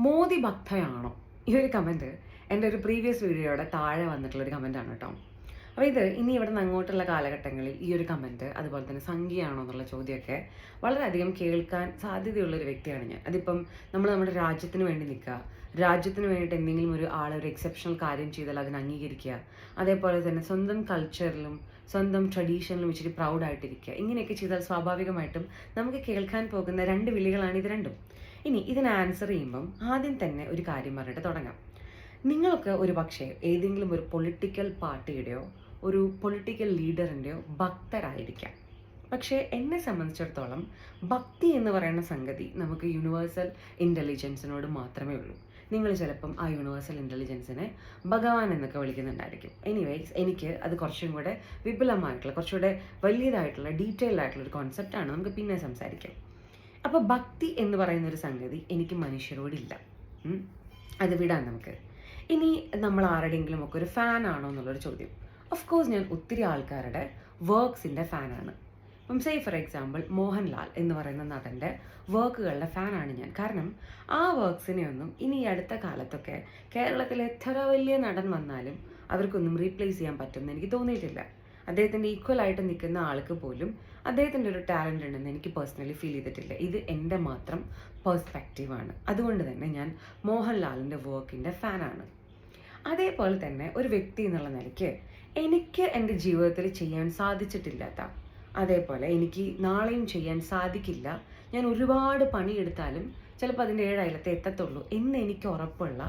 മോദി ഭക്തയാണോ? ഈ ഒരു കമൻറ്റ് എൻ്റെ ഒരു പ്രീവിയസ് വീഡിയോയുടെ താഴെ വന്നിട്ടുള്ളൊരു കമൻറ്റാണ് കേട്ടോ. അപ്പോൾ ഇത് ഇനി ഇവിടെ നിന്ന് അങ്ങോട്ടുള്ള കാലഘട്ടങ്ങളിൽ ഈ ഒരു കമൻറ്റ് അതുപോലെ തന്നെ സംഖ്യയാണോ എന്നുള്ള ചോദ്യമൊക്കെ വളരെയധികം കേൾക്കാൻ സാധ്യതയുള്ളൊരു വ്യക്തിയാണ് ഞാൻ. അതിപ്പം നമ്മൾ നമ്മുടെ രാജ്യത്തിന് വേണ്ടി നിൽക്കുക, രാജ്യത്തിന് വേണ്ടിയിട്ട് എന്തെങ്കിലും ഒരു ഒരു എക്സെപ്ഷണൽ കാര്യം ചെയ്താൽ അതിനെ അംഗീകരിക്കുക, അതേപോലെ തന്നെ സ്വന്തം കൾച്ചറിലും സ്വന്തം ട്രഡീഷനിലും ഇച്ചിരി പ്രൗഡായിട്ടിരിക്കുക, ഇങ്ങനെയൊക്കെ ചെയ്താൽ സ്വാഭാവികമായിട്ടും നമുക്ക് കേൾക്കാൻ പോകുന്ന രണ്ട് വിളികളാണ് ഇത് രണ്ടും. ഇനി ഇതിന് ആൻസർ ചെയ്യുമ്പം ആദ്യം തന്നെ ഒരു കാര്യം പറഞ്ഞിട്ട് തുടങ്ങാം. നിങ്ങൾക്ക് ഒരു പക്ഷേ ഏതെങ്കിലും ഒരു പൊളിറ്റിക്കൽ പാർട്ടിയുടെയോ ഒരു പൊളിറ്റിക്കൽ ലീഡറിൻ്റെയോ ഭക്തരായിരിക്കാം. പക്ഷേ എന്നെ സംബന്ധിച്ചിടത്തോളം ഭക്തി എന്ന് പറയുന്ന സംഗതി നമുക്ക് യൂണിവേഴ്സൽ ഇൻ്റലിജൻസിനോട് മാത്രമേ ഉള്ളൂ. നിങ്ങൾ ചിലപ്പം ആ യൂണിവേഴ്സൽ ഇൻ്റലിജൻസിനെ ഭഗവാൻ എന്നൊക്കെ വിളിക്കുന്നുണ്ടായിരിക്കും. എനിവേസ് എനിക്ക് അത് കുറച്ചും കൂടെ വിപുലമായിട്ടുള്ള, കുറച്ചുകൂടെ വലിയതായിട്ടുള്ള, ഡീറ്റെയിൽഡ് ആയിട്ടുള്ള ഒരു കോൺസെപ്റ്റാണ്. നമുക്ക് പിന്നെ സംസാരിക്കാം. അപ്പോൾ ഭക്തി എന്ന് പറയുന്നൊരു സംഗതി എനിക്ക് മനുഷ്യരോടില്ല. അത് വിടാം നമുക്ക്. ഇനി നമ്മൾ ആരുടെയെങ്കിലും ഒക്കെ ഒരു ഫാൻ ആണോ എന്നുള്ളൊരു ചോദ്യം. ഓഫ് കോഴ്സ് ഞാൻ ഒത്തിരി ആൾക്കാരുടെ വർക്ക്സിൻ്റെ ഫാനാണ്. ഇപ്പം സേ ഫോർ എക്സാമ്പിൾ മോഹൻലാൽ എന്ന് പറയുന്ന നടൻ്റെ വർക്കുകളുടെ ഫാനാണ് ഞാൻ. കാരണം ആ വർക്ക്സിനെ ഒന്നും ഇനി ഈ അടുത്ത കാലത്തൊക്കെ കേരളത്തിൽ എത്ര വലിയ നടൻ വന്നാലും അവർക്കൊന്നും റീപ്ലേസ് ചെയ്യാൻ പറ്റുമെന്ന് എനിക്ക് തോന്നിയിട്ടില്ല. അദ്ദേഹത്തിൻ്റെ ഈക്വലായിട്ട് നിൽക്കുന്ന ആൾക്ക് പോലും അദ്ദേഹത്തിൻ്റെ ഒരു ടാലൻ്റ് ഉണ്ടെന്ന് എനിക്ക് പേഴ്സണലി ഫീൽ ചെയ്തിട്ടില്ല. ഇത് എൻ്റെ മാത്രം പേഴ്സ്പെക്റ്റീവാണ്. അതുകൊണ്ട് തന്നെ ഞാൻ മോഹൻലാലിൻ്റെ വർക്കിൻ്റെ ഫാനാണ്. അതേപോലെ തന്നെ ഒരു വ്യക്തി എന്നുള്ള നിലയ്ക്ക് എനിക്ക് എൻ്റെ ജീവിതത്തിൽ ചെയ്യാൻ സാധിച്ചിട്ടില്ലാത്ത, അതേപോലെ എനിക്ക് നാളെയും ചെയ്യാൻ സാധിക്കില്ല, ഞാൻ ഒരുപാട് പണിയെടുത്താലും ചിലപ്പോൾ അതിൻ്റെ 7 അയലത്തെ എത്തത്തുള്ളൂ എന്ന് എനിക്ക് ഉറപ്പുള്ള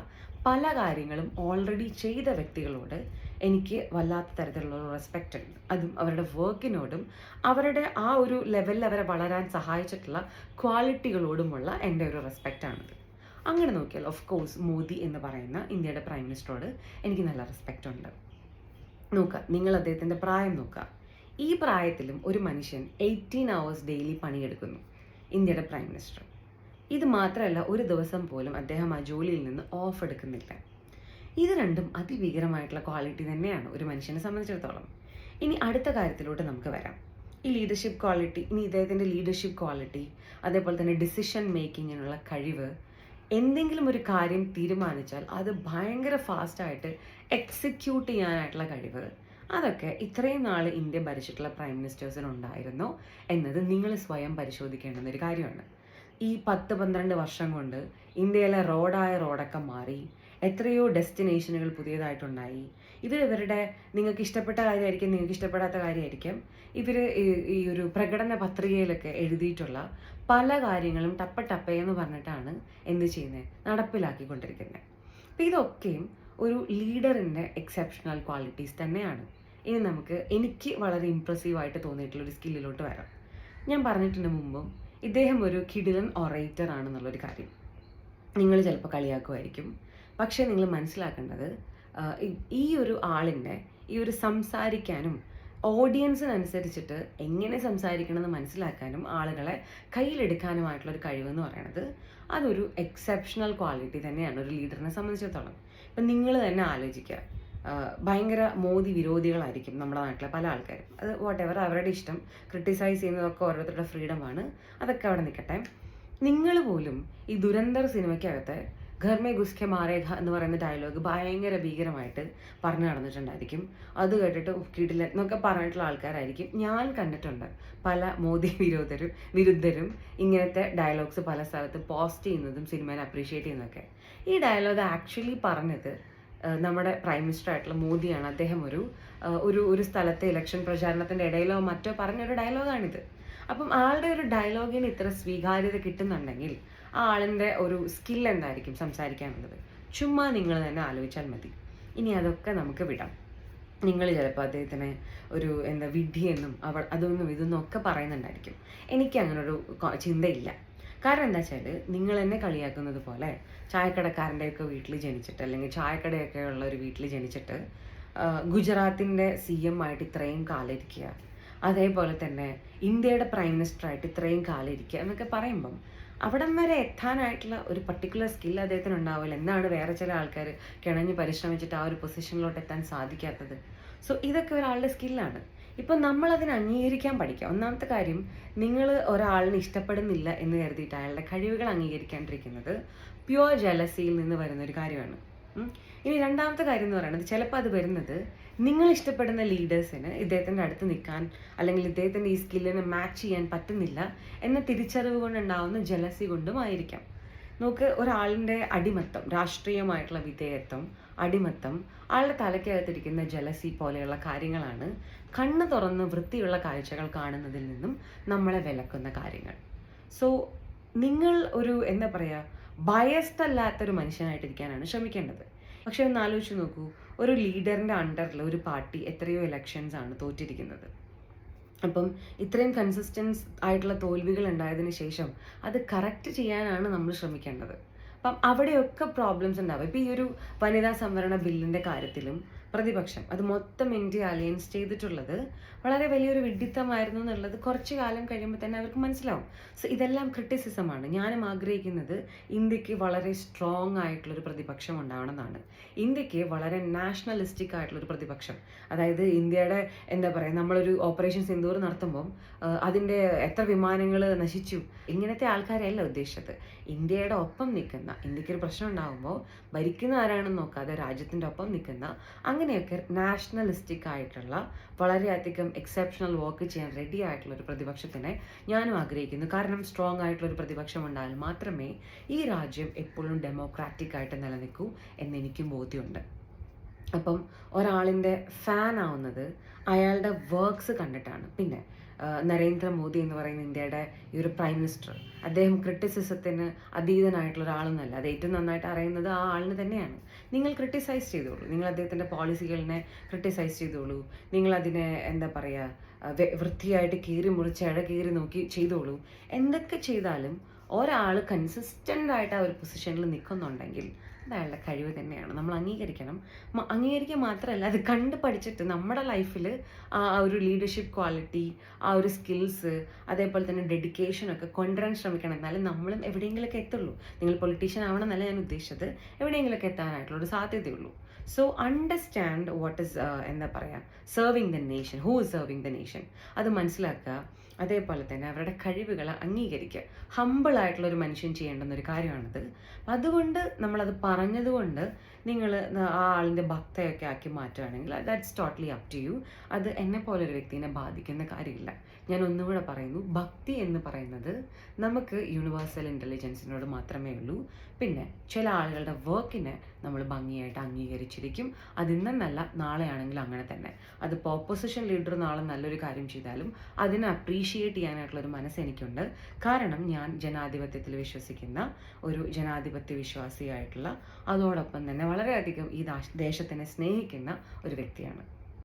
പല കാര്യങ്ങളും ഓൾറെഡി ചെയ്ത വ്യക്തികളോട് എനിക്ക് വല്ലാത്ത തരത്തിലുള്ള ഒരു റെസ്പെക്റ്റ് ഉണ്ട്. അതും അവരുടെ വർക്കിനോടും അവരുടെ ആ ഒരു ലെവലിൽ അവരെ വളരാൻ സഹായിച്ചിട്ടുള്ള ക്വാളിറ്റികളോടുമുള്ള എൻ്റെ ഒരു റെസ്പെക്റ്റാണിത്. അങ്ങനെ നോക്കിയാൽ ഓഫ് കോഴ്സ് മോദി എന്ന് പറയുന്ന ഇന്ത്യയുടെ പ്രൈം മിനിസ്റ്ററോട് എനിക്ക് നല്ല റെസ്പെക്റ്റ് ഉണ്ട്. നോക്കുക, നിങ്ങൾ അദ്ദേഹത്തിൻ്റെ പ്രായം നോക്കുക. ഈ പ്രായത്തിലും ഒരു മനുഷ്യൻ 18 hours ഡെയിലി പണിയെടുക്കുന്നു, ഇന്ത്യയുടെ പ്രൈം മിനിസ്റ്റർ. ഇത് മാത്രമല്ല, ഒരു ദിവസം പോലും അദ്ദേഹം ആ ജോലിയിൽ നിന്ന് ഓഫ് എടുക്കുന്നില്ല. ഇത് രണ്ടും അതിഭീകരമായിട്ടുള്ള ക്വാളിറ്റി തന്നെയാണ് ഒരു മനുഷ്യനെ സംബന്ധിച്ചിടത്തോളം. ഇനി അടുത്ത കാര്യത്തിലോട്ട് നമുക്ക് വരാം. ഈ ലീഡർഷിപ്പ് ക്വാളിറ്റി, ഇനി ഇദ്ദേഹത്തിൻ്റെ ലീഡർഷിപ്പ് ക്വാളിറ്റി, അതേപോലെ തന്നെ ഡിസിഷൻ മേക്കിങ്ങിനുള്ള കഴിവ്, എന്തെങ്കിലും ഒരു കാര്യം തീരുമാനിച്ചാൽ അത് ഭയങ്കര ഫാസ്റ്റായിട്ട് എക്സിക്യൂട്ട് ചെയ്യാനായിട്ടുള്ള കഴിവ്, അതൊക്കെ ഇത്രയും നാൾ ഇന്ത്യ ഭരിച്ചിട്ടുള്ള പ്രൈം മിനിസ്റ്റേഴ്സിനുണ്ടായിരുന്നോ എന്നത് നിങ്ങൾ സ്വയം പരിശോധിക്കേണ്ടുന്ന ഒരു കാര്യമാണ്. ഈ 10-12 വർഷം കൊണ്ട് ഇന്ത്യയിലെ റോഡൊക്കെ മാറി, എത്രയോ ഡെസ്റ്റിനേഷനുകൾ പുതിയതായിട്ടുണ്ടായി. ഇവരുടെ നിങ്ങൾക്ക് ഇഷ്ടപ്പെട്ട കാര്യമായിരിക്കും, നിങ്ങൾക്ക് ഇഷ്ടപ്പെടാത്ത കാര്യമായിരിക്കും. ഇവർ ഈ ഒരു പ്രകടന പത്രികയിലൊക്കെ എഴുതിയിട്ടുള്ള പല കാര്യങ്ങളും ടപ്പയെന്ന് പറഞ്ഞിട്ടാണ് എന്ത് ചെയ്യുന്നത്, നടപ്പിലാക്കിക്കൊണ്ടിരിക്കുന്നത്. അപ്പോൾ ഇതൊക്കെയും ഒരു ലീഡറിൻ്റെ എക്സെപ്ഷണൽ ക്വാളിറ്റീസ് തന്നെയാണ്. ഇനി എനിക്ക് വളരെ ഇംപ്രസീവായിട്ട് തോന്നിയിട്ടുള്ളൊരു സ്കില്ലിലോട്ട് വരാം. ഞാൻ പറഞ്ഞിട്ടുണ്ട് മുമ്പും, ഇദ്ദേഹം ഒരു കിടിലൻ ഒറേറ്റർ ആണെന്നുള്ളൊരു കാര്യം. നിങ്ങൾ ചിലപ്പോൾ കളിയാക്കുമായിരിക്കും. പക്ഷേ നിങ്ങൾ മനസ്സിലാക്കേണ്ടത്, ഈ ഒരു ആളിൻ്റെ ഈ ഒരു സംസാരിക്കാനും ഓഡിയൻസിനനുസരിച്ചിട്ട് എങ്ങനെ സംസാരിക്കണമെന്ന് മനസ്സിലാക്കാനും ആളുകളെ കയ്യിലെടുക്കാനുമായിട്ടുള്ളൊരു കഴിവെന്ന് പറയുന്നത് അതൊരു എക്സെപ്ഷണൽ ക്വാളിറ്റി തന്നെയാണ് ഒരു ലീഡറിനെ സംബന്ധിച്ചിടത്തോളം. ഇപ്പം നിങ്ങൾ തന്നെ ആലോചിക്കുക, ഭയങ്കര മോദി വിരോധികളായിരിക്കും നമ്മുടെ നാട്ടിലെ പല ആൾക്കാരും. അത് വാട്ടെവർ, അവരുടെ ഇഷ്ടം. ക്രിട്ടിസൈസ് ചെയ്യുന്നതൊക്കെ ഓരോരുത്തരുടെ ഫ്രീഡമാണ്, അതൊക്കെ അവിടെ നിൽക്കട്ടെ. നിങ്ങൾ പോലും ഈ ദുരന്തർ സിനിമയ്ക്കകത്ത് ഘർ മേ ഘുസ് കെ മാരേഗ എന്ന് പറയുന്ന ഡയലോഗ് ഭയങ്കര ഭീകരമായിട്ട് പറഞ്ഞു നടന്നിട്ടുണ്ടായിരിക്കും. അത് കേട്ടിട്ട് കിടിലൻ എന്നൊക്കെ പറഞ്ഞിട്ടുള്ള ആൾക്കാരായിരിക്കും. ഞാൻ കണ്ടിട്ടുണ്ട് പല മോദി വിരുദ്ധരും ഇങ്ങനത്തെ ഡയലോഗ്സ് പല സ്ഥലത്ത് പോസ്റ്റ് ചെയ്യുന്നതും സിനിമയെ അപ്രീഷിയേറ്റ് ചെയ്യുന്നതൊക്കെ. ഈ ഡയലോഗ് ആക്ച്വലി പറഞ്ഞത് നമ്മുടെ പ്രൈം മിനിസ്റ്റർ ആയിട്ടുള്ള മോദിയാണ്. അദ്ദേഹം ഒരു സ്ഥലത്തെ ഇലക്ഷൻ പ്രചാരണത്തിൻ്റെ ഇടയിലോ മറ്റോ പറഞ്ഞൊരു ഡയലോഗാണിത്. അപ്പം ആളുടെ ഒരു ഡയലോഗിന് ഇത്ര സ്വീകാര്യത കിട്ടുന്നുണ്ടെങ്കിൽ ആ ആളിൻ്റെ ഒരു സ്കിൽ എന്തായിരിക്കും സംസാരിക്കാനുള്ളത്? ചുമ്മാ നിങ്ങൾ തന്നെ ആലോചിച്ചാൽ മതി. ഇനി അതൊക്കെ നമുക്ക് വിടാം. നിങ്ങൾ ചിലപ്പോൾ അദ്ദേഹത്തിനെ ഒരു വിഡ്ഢിയെന്നും ഇതൊന്നും ഒക്കെ പറയുന്നുണ്ടായിരിക്കും. എനിക്ക് അങ്ങനൊരു ചിന്തയില്ല. കാരണം എന്താ വെച്ചാൽ, നിങ്ങൾ എന്നെ കളിയാക്കുന്നത് പോലെ ചായക്കടക്കാരൻ്റെയൊക്കെ വീട്ടിൽ ജനിച്ചിട്ട്, അല്ലെങ്കിൽ ചായക്കടയൊക്കെ ഉള്ള ഒരു വീട്ടിൽ ജനിച്ചിട്ട് ഗുജറാത്തിൻ്റെ CM ആയിട്ട് ഇത്രയും കാലം ഇരിക്കുക, അതേപോലെ തന്നെ ഇന്ത്യയുടെ പ്രൈം മിനിസ്റ്ററായിട്ട് ഇത്രയും കാലം ഇരിക്കുക എന്നൊക്കെ പറയുമ്പം അവിടം വരെ എത്താനായിട്ടുള്ള ഒരു പർട്ടിക്കുലർ സ്കിൽ അദ്ദേഹത്തിന് ഉണ്ടാവില്ല. എന്താണ് വേറെ ചില ആൾക്കാർ കിണഞ്ഞ് പരിശ്രമിച്ചിട്ട് ആ ഒരു പൊസിഷനിലോട്ട് എത്താൻ സാധിക്കാത്തത്? സോ ഇതൊക്കെ ഒരാളുടെ സ്കില്ലാണ്. ഇപ്പം നമ്മളതിനെ അംഗീകരിക്കാൻ പഠിക്കുക. ഒന്നാമത്തെ കാര്യം, നിങ്ങൾ ഒരാളിനെ ഇഷ്ടപ്പെടുന്നില്ല എന്ന് കരുതിയിട്ട് അയാളുടെ കഴിവുകൾ അംഗീകരിക്കാണ്ടിരിക്കുന്നത് പ്യുവർ ജലസിയിൽ നിന്ന് വരുന്ന ഒരു കാര്യമാണ്. ഇനി രണ്ടാമത്തെ കാര്യം എന്ന് പറയുന്നത്, ചിലപ്പോൾ അത് വരുന്നത് നിങ്ങൾ ഇഷ്ടപ്പെടുന്ന ലീഡേഴ്സിന് ഇദ്ദേഹത്തിൻ്റെ അടുത്ത് നിൽക്കാൻ അല്ലെങ്കിൽ ഇദ്ദേഹത്തിൻ്റെ ഈ സ്കില്ലിനെ മാച്ച് ചെയ്യാൻ പറ്റുന്നില്ല എന്ന തിരിച്ചറിവ് കൊണ്ടുണ്ടാവുന്ന ജലസി കൊണ്ടുമായിരിക്കാം. നമുക്ക് ഒരാളിൻ്റെ അടിമത്തം, രാഷ്ട്രീയമായിട്ടുള്ള വിധേയത്വം, അടിമത്തം, ആളുടെ തലയ്ക്കകത്തിരിക്കുന്ന ജലസി പോലെയുള്ള കാര്യങ്ങളാണ് കണ്ണ് തുറന്ന് വൃത്തിയുള്ള കാഴ്ചകൾ കാണുന്നതിൽ നിന്നും നമ്മളെ വിലക്കുന്ന കാര്യങ്ങൾ. സോ നിങ്ങൾ ഒരു എന്താ പറയുക, ബയസ്ഡ് അല്ലാത്തൊരു മനുഷ്യനായിട്ടിരിക്കാനാണ് ശ്രമിക്കേണ്ടത്. പക്ഷെ ഒന്ന് ആലോചിച്ച് നോക്കൂ, ഒരു ലീഡറിൻ്റെ അണ്ടറിൽ ഒരു പാർട്ടി എത്രയോ ഇലക്ഷൻസ് ആണ് തോറ്റിരിക്കുന്നത്. അപ്പം ഇത്രയും കൺസിസ്റ്റൻസ് ആയിട്ടുള്ള തോൽവികൾ ഉണ്ടായതിന് ശേഷം അത് കറക്റ്റ് ചെയ്യാനാണ് നമ്മൾ ശ്രമിക്കേണ്ടത്. അപ്പം അവിടെയൊക്കെ പ്രോബ്ലംസ് ഉണ്ടാവും. ഇപ്പം ഈ ഒരു വനിതാ സംവരണ ബില്ലിൻ്റെ കാര്യത്തിലും പ്രതിപക്ഷം അത് മൊത്തം ഇന്ത്യ അലയൻസ് ചെയ്തിട്ടുള്ളത് വളരെ വലിയൊരു വിഡ്ഢിത്തമായിരുന്നു എന്നുള്ളത് കുറച്ച് കാലം കഴിയുമ്പോൾ തന്നെ അവർക്ക് മനസ്സിലാവും. സോ ഇതെല്ലാം ക്രിറ്റിസിസമാണ്. ഞാനും ആഗ്രഹിക്കുന്നത് ഇന്ത്യക്ക് വളരെ സ്ട്രോങ് ആയിട്ടുള്ളൊരു പ്രതിപക്ഷം ഉണ്ടാവണമെന്നാണ്. ഇന്ത്യക്ക് വളരെ നാഷണലിസ്റ്റിക് ആയിട്ടുള്ളൊരു പ്രതിപക്ഷം. അതായത് ഇന്ത്യയുടെ എന്താ പറയുക, നമ്മളൊരു ഓപ്പറേഷൻ സിന്ദൂർ നടത്തുമ്പം അതിൻ്റെ എത്ര വിമാനങ്ങൾ നശിച്ചു, ഇങ്ങനത്തെ ആൾക്കാരെയല്ല ഉദ്ദേശിച്ചത്. ഇന്ത്യയുടെ ഒപ്പം നിൽക്കുന്ന, ഇന്ത്യക്കൊരു പ്രശ്നം ഉണ്ടാകുമ്പോൾ ഭരിക്കുന്ന ആരാണെന്ന് നോക്കാതെ രാജ്യത്തിൻ്റെ ഒപ്പം നിൽക്കുന്ന, അങ്ങനെയൊക്കെ നാഷണലിസ്റ്റിക് ആയിട്ടുള്ള വളരെയധികം എക്സെപ്ഷണൽ വർക്ക് ചെയ്യാൻ റെഡി ആയിട്ടുള്ള ഒരു പ്രതിപക്ഷത്തിനെ ഞാനും ആഗ്രഹിക്കുന്നു. കാരണം സ്ട്രോങ് ആയിട്ടുള്ളൊരു പ്രതിപക്ഷം ഉണ്ടായാൽ മാത്രമേ ഈ രാജ്യം എപ്പോഴും ഡെമോക്രാറ്റിക് ആയിട്ട് നിലനിൽക്കൂ എന്നെനിക്കും ബോധ്യമുണ്ട്. അപ്പം ഒരാളിൻ്റെ ഫാൻ ആവുന്നത് അയാളുടെ വർക്ക്സ് കണ്ടിട്ടാണ്. പിന്നെ നരേന്ദ്രമോദി എന്ന് പറയുന്ന ഇന്ത്യയുടെ ഈ ഒരു പ്രൈം മിനിസ്റ്റർ, അദ്ദേഹം ക്രിറ്റിസിസത്തിന് അതീതനായിട്ടുള്ള ഒരാളൊന്നുമല്ല. അത് ഏറ്റവും നന്നായിട്ട് അറിയുന്നത് ആ ആളിന് തന്നെയാണ്. നിങ്ങൾ ക്രിട്ടിസൈസ് ചെയ്തോളൂ, നിങ്ങൾ അദ്ദേഹത്തിൻ്റെ പോളിസികളിനെ ക്രിട്ടിസൈസ് ചെയ്തോളൂ, നിങ്ങളതിനെ എന്താ പറയുക വൃത്തിയായിട്ട് കീറി മുറിച്ച് ഇഴ കീറി നോക്കി ചെയ്തോളൂ. എന്തൊക്കെ ചെയ്താലും ഒരാൾ കൺസിസ്റ്റൻ്റ് ആയിട്ട് ആ ഒരു പൊസിഷനിൽ നിൽക്കുന്നുണ്ടെങ്കിൽ അത് അയാളുടെ കഴിവ് തന്നെയാണ്. നമ്മൾ അംഗീകരിക്കണം. അംഗീകരിക്കുക മാത്രമല്ല, അത് കണ്ട് പഠിച്ചിട്ട് നമ്മുടെ ലൈഫിൽ ആ ഒരു ലീഡർഷിപ്പ് ക്വാളിറ്റി, ആ ഒരു സ്കിൽസ്, അതേപോലെ തന്നെ ഡെഡിക്കേഷനൊക്കെ കൊണ്ടുവരാൻ ശ്രമിക്കണം. എന്നാലും നമ്മളും എവിടെയെങ്കിലുമൊക്കെ എത്തുള്ളൂ. നിങ്ങൾ പൊളിറ്റീഷ്യൻ ആവണമെന്നല്ല ഞാൻ ഉദ്ദേശിച്ചത്, എവിടെയെങ്കിലുമൊക്കെ എത്താനായിട്ടുള്ളൊരു സാധ്യതയുള്ളൂ. സോ അണ്ടർസ്റ്റാൻഡ് വാട്ട് ഇസ് എന്താ പറയുക, serving the nation, who is serving the nation, അത് മനസ്സിലാക്കുക. അതേപോലെ തന്നെ അവരുടെ കഴിവുകളെ അംഗീകരിക്കുക. ഹമ്പിളായിട്ടുള്ളൊരു മനുഷ്യൻ ചെയ്യേണ്ടുന്നൊരു കാര്യമാണത്. അതുകൊണ്ട് നമ്മളത് പറഞ്ഞതുകൊണ്ട് നിങ്ങൾ ആ ആളിൻ്റെ ഭക്തയൊക്കെ ആക്കി മാറ്റുകയാണെങ്കിൽ that's totally up to you. അത് എന്നെ പോലൊരു വ്യക്തിനെ ബാധിക്കുന്ന കാര്യമില്ല. ഞാൻ ഒന്നുകൂടെ പറയുന്നു, ഭക്തി എന്ന് പറയുന്നത് നമുക്ക് യൂണിവേഴ്സൽ ഇൻ്റലിജൻസിനോട് മാത്രമേ ഉള്ളൂ. പിന്നെ ചില ആളുകളുടെ വർക്കിനെ നമ്മൾ ഭംഗിയായിട്ട് അംഗീകരിച്ചിരിക്കും. അത് ഇന്നെന്നല്ല, നാളെയാണെങ്കിലും അങ്ങനെ തന്നെ. അതിപ്പോൾ ഓപ്പോസിഷൻ ലീഡർ നാളെ നല്ലൊരു കാര്യം ചെയ്താലും അതിനെ അപ്രീഷിയേറ്റ് ചെയ്യാനായിട്ടുള്ളൊരു മനസ്സ് എനിക്കുണ്ട്. കാരണം ഞാൻ ജനാധിപത്യത്തിൽ വിശ്വസിക്കുന്ന ഒരു ജനാധിപത്യ വിശ്വാസിയായിട്ടുള്ള, അതോടൊപ്പം തന്നെ വളരെയധികം ഈ ദേശത്തിനെ സ്നേഹിക്കുന്ന ഒരു വ്യക്തിയാണ്.